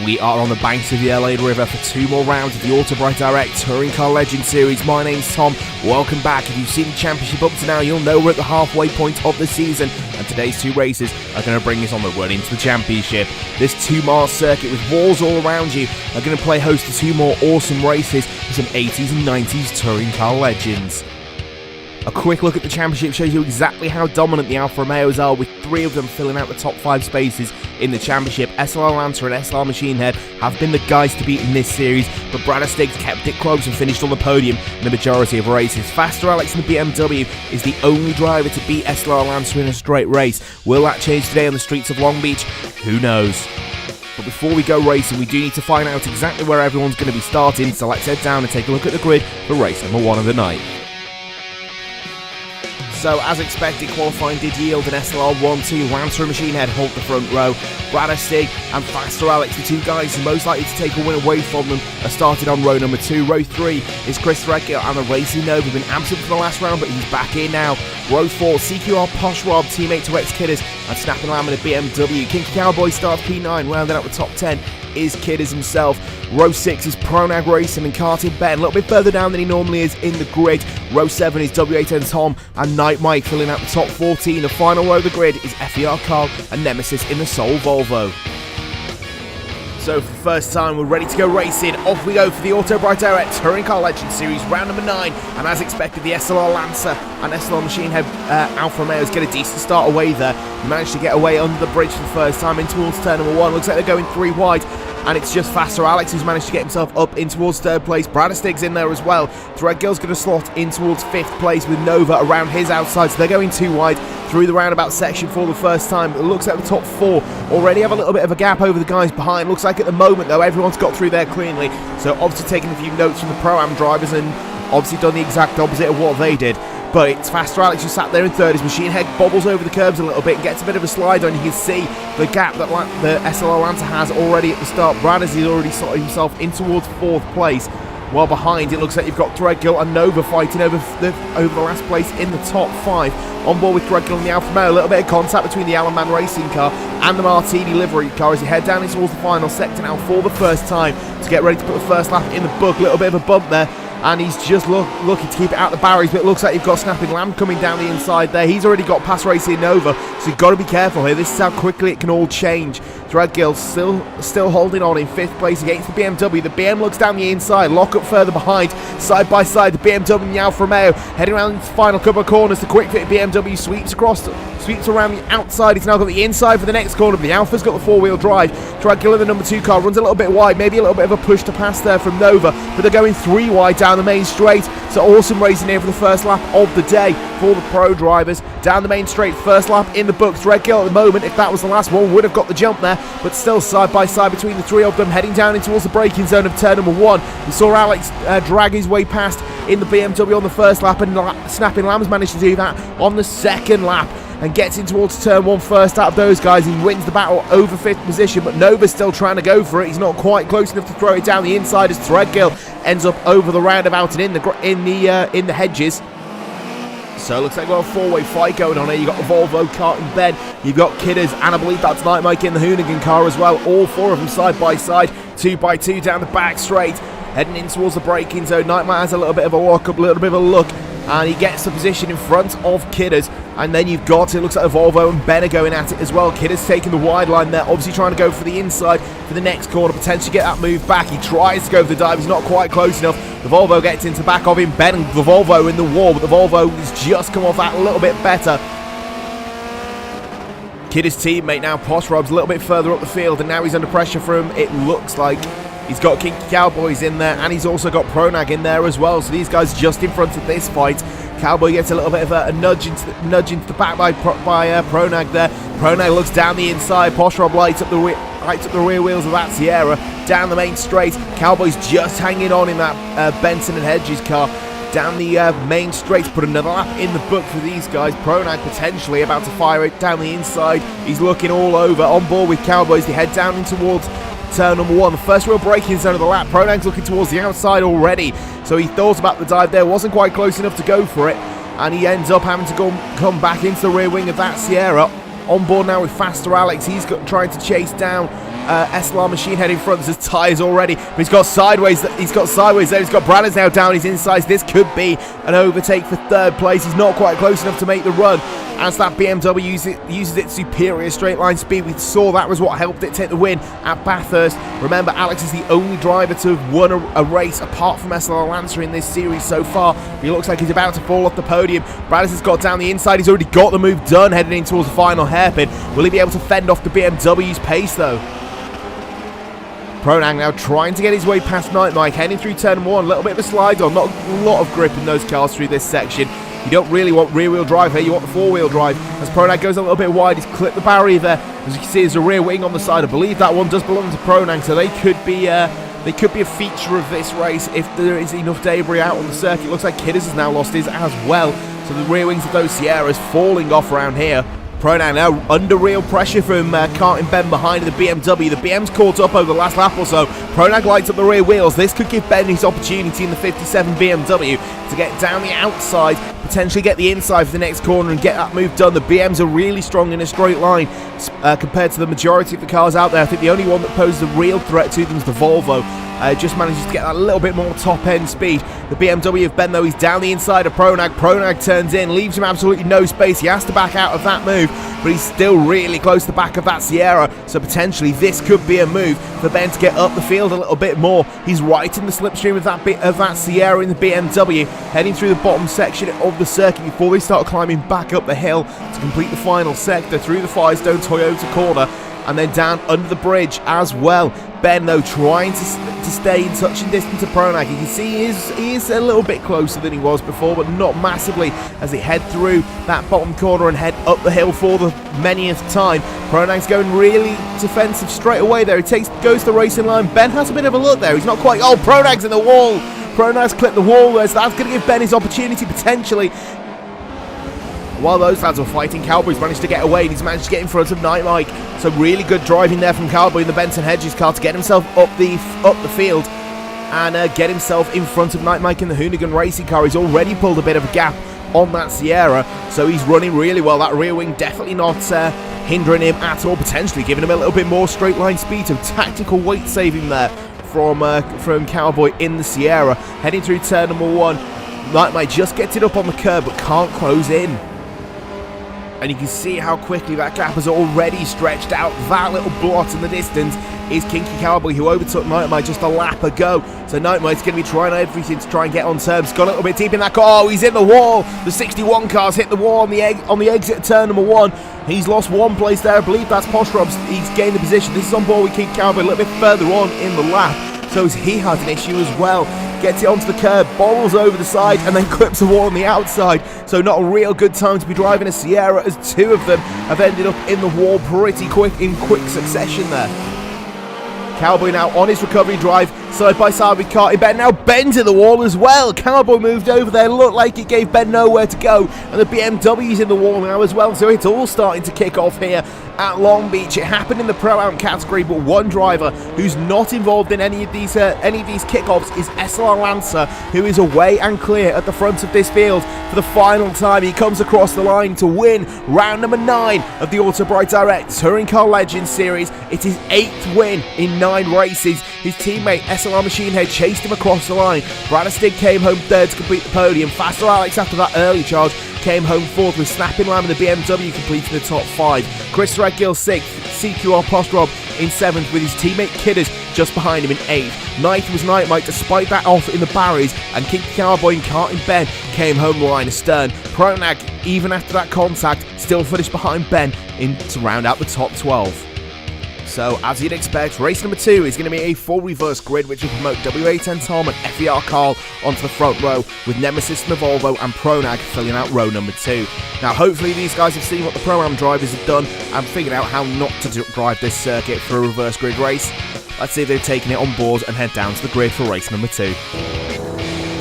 We are on the banks of the LA River for 2 more rounds of the Autobrite Direct Touring Car Legends Series. My name's Tom, welcome back. If you've seen the championship up to now, you'll know we're at the halfway point of the season, and today's 2 races are going to bring us on the run into the championship. This 2-mile circuit with walls all around you are going to play host to 2 more awesome races with some 80s and 90s touring car legends. A quick look at the championship shows you exactly how dominant the Alfa Romeos are, with 3 of them filling out the top 5 spaces in the championship. SLR Lancer and SLR Machine Head have been the guys to beat in this series, but Brad Stiggs kept it close and finished on the podium in the majority of races. Faster Alex in the BMW is the only driver to beat SLR Lancer in a straight race. Will that change today on the streets of Long Beach? Who knows? But before we go racing, we do need to find out exactly where everyone's going to be starting, so let's head down and take a look at the grid for race number 1 of the night. So, as expected, qualifying did yield an SLR 1-2, Lancer and Machine Head hold the front row. Brad Stiggs and Faster Alex, the 2 guys who most likely to take a win away from them, are started on row number 2. Row 3 is Chris Threadgill and the Racing Nova, been absent for the last round, but he's back in now. Row 4, CQR Posh Rob, teammate to X-Kidders, and Snapping Lamb in a BMW. Kinky Cowboy starts P9, rounding out the top 10 is Kidders himself. Row 6 is Pronag Racing and Karting Ben, a little bit further down than he normally is in the grid. Row 7 is W8N Tom and Night Mike filling out the top 14. The final row of the grid is FER Carl and Nemesis in the Soul Volvo. So for the first time, we're ready to go racing. Off we go for the Autobrite Direct Touring Car Legends Series, round number 9. And as expected, the SLR Lancer and SLR Machine Head Alfa Romeos get a decent start away there. Managed to get away under the bridge for the first time in towards turn number 1. Looks like they're going 3 wide. And it's just Faster Alex who's managed to get himself up in towards 3rd place. Brad Stiggs in there as well. Threadgill's going to slot in towards 5th place with Nova around his outside. So they're going 2 wide through the roundabout section for the first time. It looks like the top 4 already have a little bit of a gap over the guys behind. Looks like at the moment, though, everyone's got through there cleanly. So obviously taking a few notes from the Pro-Am drivers and obviously done the exact opposite of what they did. But it's Faster Alex who sat there in 3rd. His Machine Head bobbles over the curbs a little bit and gets a bit of a slide on. You can see the gap that the SLR Lancer has already at the start. Brad has already slotted himself in towards 4th place. While behind, it looks like you've got Threadgill and Nova fighting over the last place in the top 5. On board with Threadgill and the Alfa Romeo, a little bit of contact between the Alan Man racing car and the Martini livery car as you head down towards the final sector now for the first time to get ready to put the first lap in the book. A little bit of a bump there. And he's just looking to keep it out the barriers, but it looks like you've got Snapping Lamb coming down the inside there. He's already got past Racing Nova, so you've got to be careful here. This is how quickly it can all change. Threadgill still holding on in 5th place against the BMW. The BM looks down the inside, lock up further behind, side by side. The BMW and the Alfa Romeo heading around the final couple of corners. The quick fit BMW sweeps around the outside. He's now got the inside for the next corner, but the Alfa's got the 4-wheel drive. Threadgill in the number 2 car runs a little bit wide, maybe a little bit of a push to pass there from Nova, but they're going 3 wide down the main straight. So awesome racing here for the first lap of the day for the pro drivers. Down the main straight, first lap in the books. Threadgill at the moment, if that was the last one, would have got the jump there, but still side by side between the 3 of them, heading down in towards the braking zone of turn number 1. We saw Alex drag his way past in the BMW on the first lap, and Snapping Lamb's managed to do that on the 2nd lap and gets in towards turn 1 first out of those guys. He wins the battle over 5th position, but Nova's still trying to go for it. He's not quite close enough to throw it down the inside as Threadgill ends up over the roundabout and in the hedges. So it looks like we've got a 4-way fight going on here. You've got the Volvo, Karting Ben, you've got Kidders, and I believe that's Night Mike in the Hoonigan car as well. All 4 of them side by side, 2 by 2 down the back straight, heading in towards the braking zone. Night Mike has a little bit of a walk up, a little bit of a look, and he gets the position in front of Kidders. And then you've got, it looks like the Volvo and Ben are going at it as well. Kidders taking the wide line there, obviously trying to go for the inside for the next corner, potentially get that move back. He tries to go for the dive, he's not quite close enough. The Volvo gets into back of him, Ben and the Volvo in the wall, but the Volvo has just come off that a little bit better. Kidders' teammate now, Posh Rob's a little bit further up the field, and now he's under pressure from, it looks like, he's got Kinky Cowboys in there, and he's also got Pronag in there as well. So these guys just in front of this fight. Cowboy gets a little bit of a nudge into the back by Pronag there. Pronag looks down the inside. Posh Rob lights up the rear wheels of that Sierra down the main straight. Cowboy's just hanging on in that Benson and Hedges car down the main straight. Put another lap in the book for these guys. Pronag potentially about to fire it down the inside. He's looking all over. On board with Cowboys. They head down in towards turn number 1, the first real braking zone of the lap. Pronag's looking towards the outside already, so he thought about the dive there, wasn't quite close enough to go for it, and he ends up having to come back into the rear wing of that Sierra. On board now with Faster Alex, he's trying to chase down SLR Machine Head in front. There's his tyres already, but he's got sideways there. He's got Branners now down his insides. This could be an overtake for third place. He's not quite close enough to make the run, as that BMW uses its superior straight line speed. We saw that was what helped it take the win at Bathurst. Remember, Alex is the only driver to have won a race apart from SLR Lancer in this series so far. He looks like he's about to fall off the podium. Branners has got down the inside. He's already got the move done, heading in towards the final hairpin. Will he be able to fend off the BMW's pace though? Pronag now trying to get his way past Night Mike, heading through turn 1. A little bit of a slide on, not a lot of grip in those cars through this section. You don't really want rear-wheel drive here, you want the four-wheel drive. As Pronag goes a little bit wide, he's clipped the barrier there. As you can see, there's a rear wing on the side. I believe that one does belong to Pronag, so they could be a feature of this race if there is enough debris out on the circuit. Looks like Kidders has now lost his as well, so the rear wings of those Sierras falling off around here. Pronag now under real pressure from Carton Ben behind the BMW. The BM's caught up over the last lap or so. Pronag lights up the rear wheels. This could give Ben his opportunity in the 57 BMW to get down the outside, potentially get the inside for the next corner and get that move done. The BMs are really strong in a straight line compared to the majority of the cars out there. I think the only one that poses a real threat to them is the Volvo. Just manages to get that little bit more top-end speed. The BMW of Ben, though, he's down the inside of Pronag. Pronag turns in, leaves him absolutely no space. He has to back out of that move, but he's still really close to the back of that Sierra, so potentially this could be a move for Ben to get up the field a little bit more. He's right in the slipstream of that Sierra in the BMW, heading through the bottom section of the circuit before they start climbing back up the hill to complete the final sector through the Firestone Toyota corner, and then down under the bridge as well. Ben, though, trying to stay in touching distance to Pronag. You can see he is a little bit closer than he was before, but not massively, as they head through that bottom corner and head up the hill for the manyth time. Pronag's going really defensive straight away there. He goes to the racing line. Ben has a bit of a look there. He's not quite... Oh, Pronag's in the wall. Pronag's clipped the wall there, so that's going to give Ben his opportunity potentially. While those lads were fighting, Cowboy's managed to get away, and he's managed to get in front of Night Mike. So really good driving there from Cowboy in the Benson Hedges car to get himself up the field and get himself in front of Night Mike in the Hoonigan Racing car. He's already pulled a bit of a gap on that Sierra, so he's running really well. That rear wing definitely not hindering him at all, potentially giving him a little bit more straight line speed. So tactical weight saving there from Cowboy in the Sierra. Heading through turn number 1, Night Mike just gets it up on the curb but can't close in. And you can see how quickly that gap has already stretched out. That little blot in the distance is Kinky Cowboy, who overtook Night Mike just a lap ago. So Night Mike's going to be trying everything to try and get on terms. Got a little bit deep in that car. Oh, he's in the wall. The 61 car's hit the wall on the exit at turn number 1. He's lost one place there. I believe that's Postrob's. He's gained the position. This is on board with Kinky Cowboy a little bit further on in the lap. So he has an issue as well. Gets it onto the curb, bobbles over the side, and then clips a wall on the outside. So not a real good time to be driving a Sierra, as two of them have ended up in the wall pretty quick succession there. Cowboy now on his recovery drive, side by side with Carty Ben. Now Ben's in the wall as well. Cowboy moved over there, looked like it gave Ben nowhere to go, and the BMW's in the wall now as well. So it's all starting to kick off here at Long Beach. It happened in the Pro-Am category, but one driver who's not involved in any of these kickoffs is SLR Lancer, who is away and clear at the front of this field for the final time. He comes across the line to win round number 9 of the Autobrite Direct Touring Car Legends Series. It is 8th win in 9 races. His teammate SLR Machine Head chased him across the line. Bradistig came home 3rd to complete the podium. Faster Alex, after that early charge, came home 4th with Snapping Lamb and the BMW completing the top 5. Chris Redgill 6th, CQR Postrob in 7th with his teammate Kidders just behind him in 8th. 9th was Night Mike, despite that off in the barriers, and Kinky Cowboy and Carting Ben came home the line astern. Pronag, even after that contact, still finished behind Ben to round out the top 12. So, as you'd expect, race number 2 is going to be a full reverse grid, which will promote WA10 Tom and FER Carl onto the front row, with Nemesis and the Volvo and Pronag filling out row number 2. Now, hopefully these guys have seen what the Pro-Am drivers have done and figured out how not to drive this circuit for a reverse grid race. Let's see if they've taken it on board and head down to the grid for race number 2.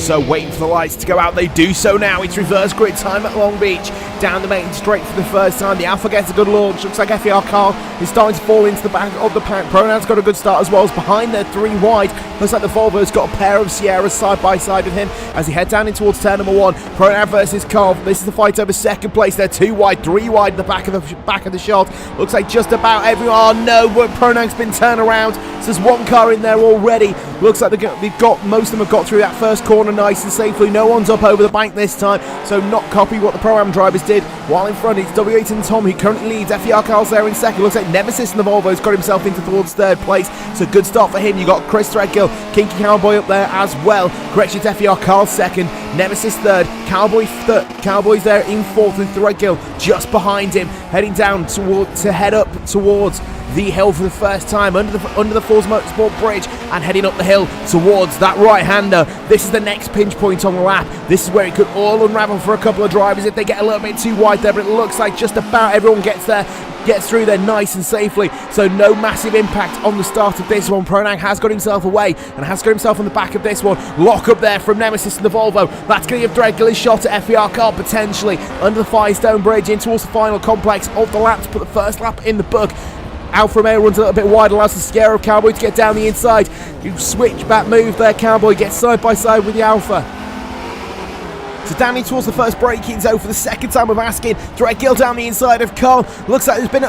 So waiting for the lights to go out, they do so now. It's reverse grid time at Long Beach. Down the main straight for the first time. The Alpha gets a good launch. Looks like FER Carl is starting to fall into the back of the pack. Pronan's got a good start as well as behind there, 3 wide. Looks like the Volvo's got a pair of Sierras side by side with him as he heads down in towards turn number 1. Pronan versus Carl. This is the fight over second place. They're 2 wide, 3 wide in the back of the shot. Looks like just about everyone. Oh no, but Pronan's been turned around. So there's 1 car in there already. Looks like most of them have got through that first corner nice and safely. No one's up over the bank this time, so not copy what the Pro-Am drivers did. While in front, it's W8 and Tom who currently leads. FER Carl's there in second. Looks like Nemesis and the Volvo's got himself into towards third place. So good start for him. You got Chris Threadgill, Kinky Cowboy up there as well. Correction to FER Carl second, Nemesis third, Cowboy's there in fourth, and Threadgill just behind him, heading down to head up towards the hill for the first time under the Forza Motorsport bridge and heading up the hill towards that right-hander. This is the next pinch point on the lap. This is where it could all unravel for a couple of drivers if they get a little bit too wide there, but it looks like just about everyone gets through there nice and safely, so no massive impact on the start of this one. Pronan has got himself away and has got himself on the back of this one. Lock up there from Nemesis and the Volvo. That's going to give Threadgill his shot at FER Car potentially under the Firestone Bridge in towards the final complex of the lap to put the first lap in the book. Alfa Romeo runs a little bit wide, allows the Sierra of Cowboy to get down the inside. You switch back move there, Cowboy gets side by side with the Alfa. So down in towards the first braking zone for the second time of asking. Threadgill down the inside of Carl. Looks like there's been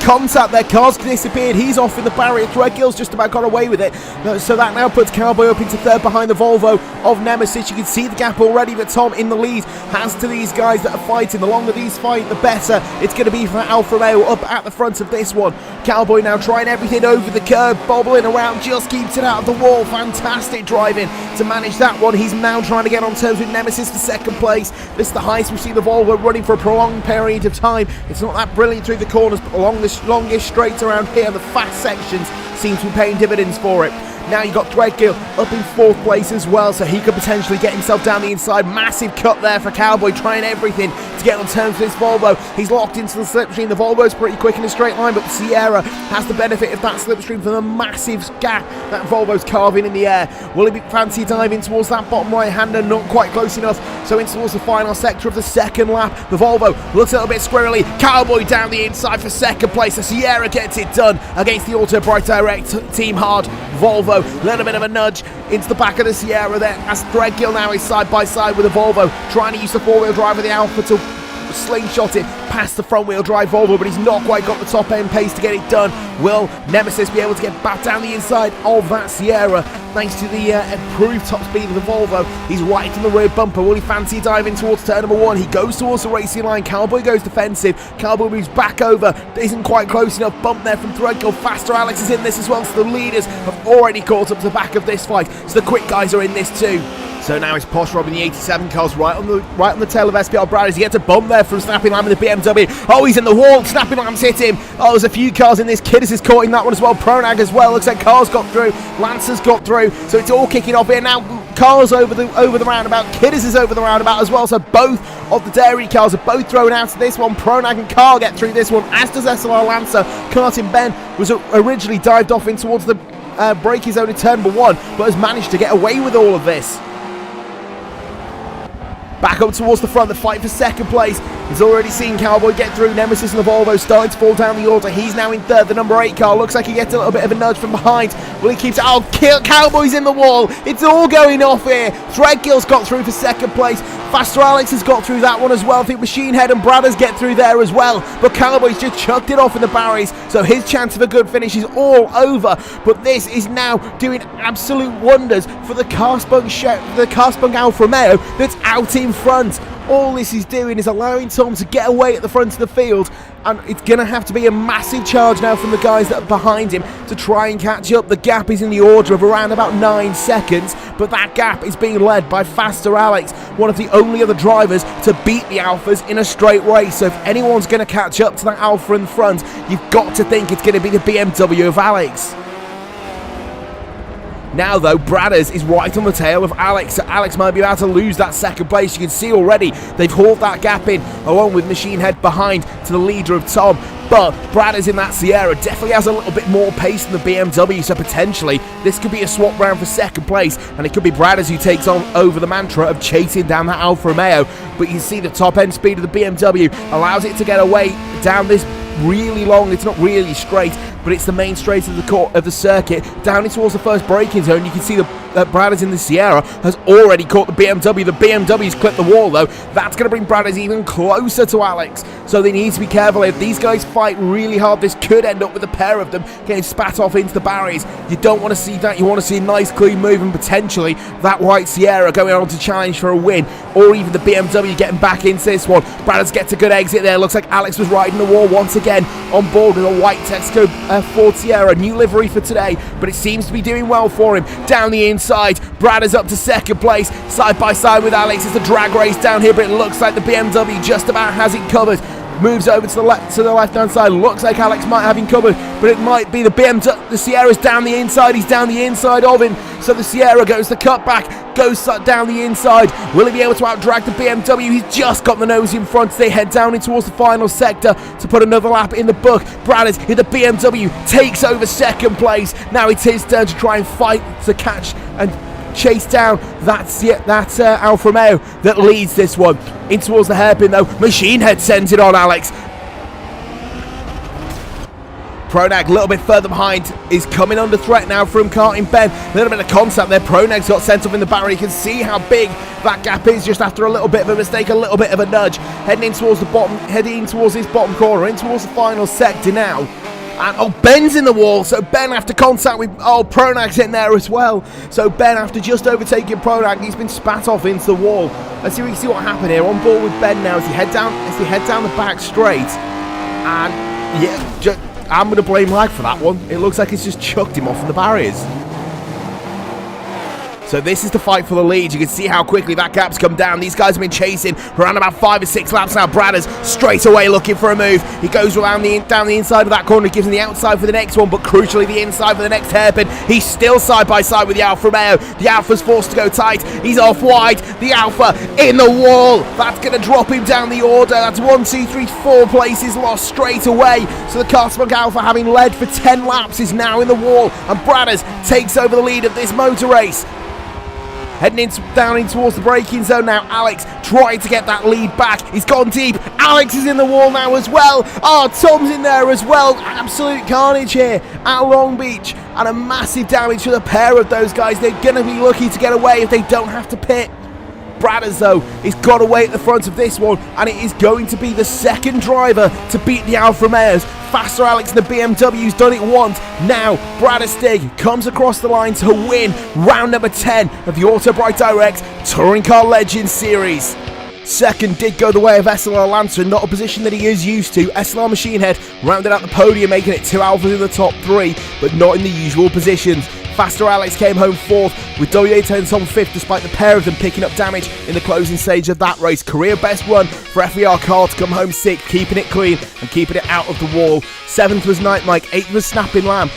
contact there. Carl's disappeared. He's off in the barrier. Threadgill's just about got away with it. So that now puts Cowboy up into third behind the Volvo of Nemesis. You can see the gap already, but Tom in the lead has to these guys that are fighting. The longer these fight, the better it's going to be for Alfa Romeo up at the front of this one. Cowboy now trying everything over the curb, bobbling around, just keeps it out of the wall. Fantastic driving to manage that one. He's now trying to get on terms with Nemesis for second place. This is the highest we've seen the Volvo running for a prolonged period of time. It's not that brilliant through the corners, but along the longest straights around here, the fast sections seem to be paying dividends for it. Now you've got Threadgill up in fourth place as well, so he could potentially get himself down the inside. Massive cut there for Cowboy, trying everything to get on terms with this Volvo. He's locked into the slipstream. The Volvo's pretty quick in a straight line, but the Sierra has the benefit of that slipstream from the massive gap that Volvo's carving in the air. Will he be fancy diving towards that bottom right-hander? Not quite close enough. So in towards the final sector of the second lap. The Volvo looks a little bit squirrely. Cowboy down the inside for second place. The Sierra gets it done against the Autobrite Direct Team Hard Volvo. Little bit of a nudge into the back of the Sierra there as Threadgill now is side by side with the Volvo, trying to use the four-wheel drive of the Alfa to slingshot it past the front-wheel drive Volvo, but he's not quite got the top-end pace to get it done. Will Nemesis be able to get back down the inside of that Sierra thanks to the improved top speed of the Volvo? He's right in the rear bumper. Will he fancy diving towards turn number 1? He goes towards the racing line. Cowboy goes defensive. Cowboy moves back over. Isn't quite close enough. Bump there from Threadgill. Faster Alex is in this as well, so the leaders have already caught up to the back of this fight. So the quick guys are in this too. So now it's Posh robbing the 87 cars right on the tail of SPR Brothers. He gets a bump there from Snapping Lamb with the BMW. Oh, he's in the wall. Snapping Lamb's hit him. Oh, there's a few cars in this. Kiddis is caught in that one as well. Pronag as well. Looks like Carl's got through. Lancer's got through. So it's all kicking off here now. Carl's over the roundabout. Kiddis is over the roundabout as well. So both of the dairy cars are both thrown out of this one. Pronag and Carl get through this one, as does SLR Lancer. Karting Ben was originally dived off in towards the braking zone in turn number 1, but has managed to get away with all of this. Back up towards the front, the fight for second place. He's already seen Cowboy get through. Nemesis and the Volvo starting to fall down the order. He's now in third. The number 8 car looks like he gets a little bit of a nudge from behind. Will he keep it? Oh, Cowboy's in the wall. It's all going off here. Threadgill's got through for second place. Faster Alex has got through that one as well. I think Machine Head and Bradders get through there as well. But Cowboy's just chucked it off in the barriers, so his chance of a good finish is all over. But this is now doing absolute wonders for the Carspunk Alfa Romeo that's out in front. All this is doing is allowing Tom to get away at the front of the field, and it's going to have to be a massive charge now from the guys that are behind him to try and catch up. The gap is in the order of around about 9 seconds, but that gap is being led by Faster Alex, one of the only other drivers to beat the Alphas in a straight race. So if anyone's going to catch up to that Alfa in the front, you've got to think it's going to be the BMW of Alex. Now though, Bradders is right on the tail of Alex, so Alex might be about to lose that second place. You can see already they've hauled that gap in along with Machine Head behind to the leader of Tom. But Bradders in that Sierra definitely has a little bit more pace than the BMW, so potentially this could be a swap round for second place, and it could be Bradders who takes on over the mantra of chasing down that Alfa Romeo. But you can see the top end speed of the BMW allows it to get away down this really long, it's not really straight, but it's the main straight of the circuit, down in towards the first braking zone. You can see the Bradders in the Sierra has already caught the BMW. The BMW's clipped the wall though. That's going to bring Bradders even closer to Alex, so they need to be careful. If these guys fight really hard, this could end up with a pair of them getting spat off into the barriers. You don't want to see that. You want to see a nice clean move, and potentially that white Sierra going on to challenge for a win, or even the BMW getting back into this one. Bradders gets a good exit there. Looks like Alex was riding the wall once again, on board with a white Texaco Ford Sierra, new livery for today, but it seems to be doing well for him. Down the inside, Bradders up to second place, side by side with Alex. It's a drag race down here, but it looks like the BMW just about has it covered. Moves over to the left hand side. Looks like Alex might have him covered, but it might be the BMW. The Sierra's down the inside. He's down the inside of him, so the Sierra goes the cutback, goes down the inside. Will he be able to outdrag the BMW? He's just got the nose in front. They head down in towards the final sector to put another lap in the book. Bradders in the BMW takes over second place. Now it's his turn to try and fight to catch and chase down that Alfa Romeo that leads this one. In towards the hairpin though, Machine Head sends it on Alex. Pronag a little bit further behind, is coming under threat now from karting Ben. A little bit of contact there. Pronag's got sent up in the barrier. You can see how big that gap is just after a little bit of a mistake, a little bit of a nudge. Heading in towards the bottom, heading towards this bottom corner, in towards the final sector now. And Ben's in the wall, so Ben after contact with Pronag's in there as well. So Ben, after just overtaking Pronag, he's been spat off into the wall. Let's see, we can see what happened here. On board with Ben now as they head down the back straight. And yeah, I'm going to blame lag for that one. It looks like it's just chucked him off in the barriers. So this is the fight for the lead. You can see how quickly that gap's come down. These guys have been chasing for around about 5 or 6 laps now. Bradders straight away looking for a move. He goes down the inside of that corner, gives him the outside for the next one, but crucially the inside for the next hairpin. He's still side by side with the Alfa Romeo. The Alfa's forced to go tight. He's off wide. The Alfa in the wall. That's going to drop him down the order. That's 1, 2, 3, 4 places lost straight away. So the Cosmic Alfa, having led for 10 laps, is now in the wall, and Bradders takes over the lead of this motor race. Heading down in towards the braking zone now. Alex trying to get that lead back. He's gone deep. Alex is in the wall now as well. Tom's in there as well. Absolute carnage here at Long Beach. And a massive damage to the pair of those guys. They're going to be lucky to get away if they don't have to pit. Bradders though is got away at the front of this one, and it is going to be the second driver to beat the Alfa Romeos. Faster Alex and the BMW's done it once. Now Bradders comes across the line to win round number 10 of the Autobrite Direct Touring Car Legends Series. Second did go the way of SLR Lancer, not a position that he is used to. SLR Machine Head rounded out the podium, making it 2 Alphas in the top 3, but not in the usual positions. Faster Alex came home 4th, with WA10s on 5th, despite the pair of them picking up damage in the closing stage of that race. Career best run for FER Car to come home 6th, keeping it clean and keeping it out of the wall. 7th was Night Mike, 8th was Snapping Lamb.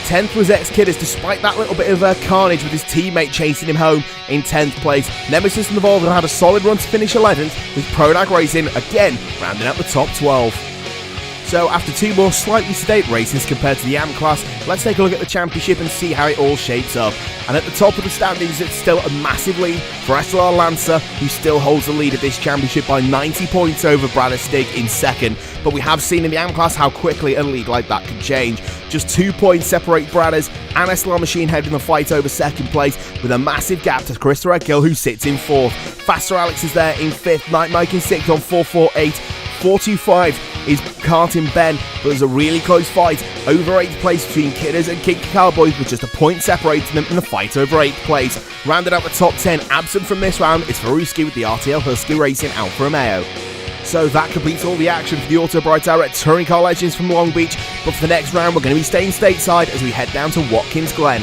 10th was X-Kidders, despite that little bit of carnage with his teammate chasing him home in 10th place. Nemesis and the Volvo had a solid run to finish 11th, with Pronag Racing again rounding out the top 12. So after 2 more slightly sedate races compared to the AM class, let's take a look at the championship and see how it all shapes up. And at the top of the standings, it's still a massive lead for SLR Lancer, who still holds the lead of this championship by 90 points over Bradders Stig in second. But we have seen in the AM class how quickly a league like that can change. Just 2 points separate Bradders and SLR Machine Head in the fight over second place, with a massive gap to Christopher Gill, who sits in 4th. Faster Alex is there in 5th, Night Mike in 6th on 448. 425 is karting Ben, but there's a really close fight over 8th place between Kidders and King Cowboys, with just a point separating them in the fight over 8th place. Rounded out the top 10, absent from this round, is Faruski with the RTL Husky Racing Alfa Romeo. So that completes all the action for the Autobrite Direct Touring Car Legends from Long Beach, but for the next round we're going to be staying stateside as we head down to Watkins Glen.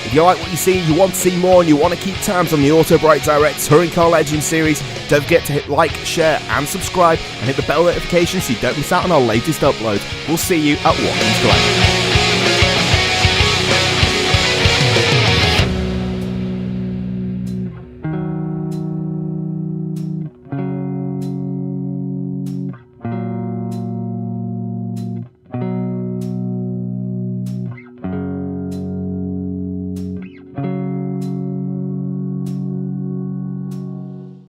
If you like what you see, you want to see more, and you want to keep tabs on the Autobrite Direct Touring Car Legends series, don't forget to hit like, share and subscribe, and hit the bell notification so you don't miss out on our latest uploads. We'll see you at Watkins Glen.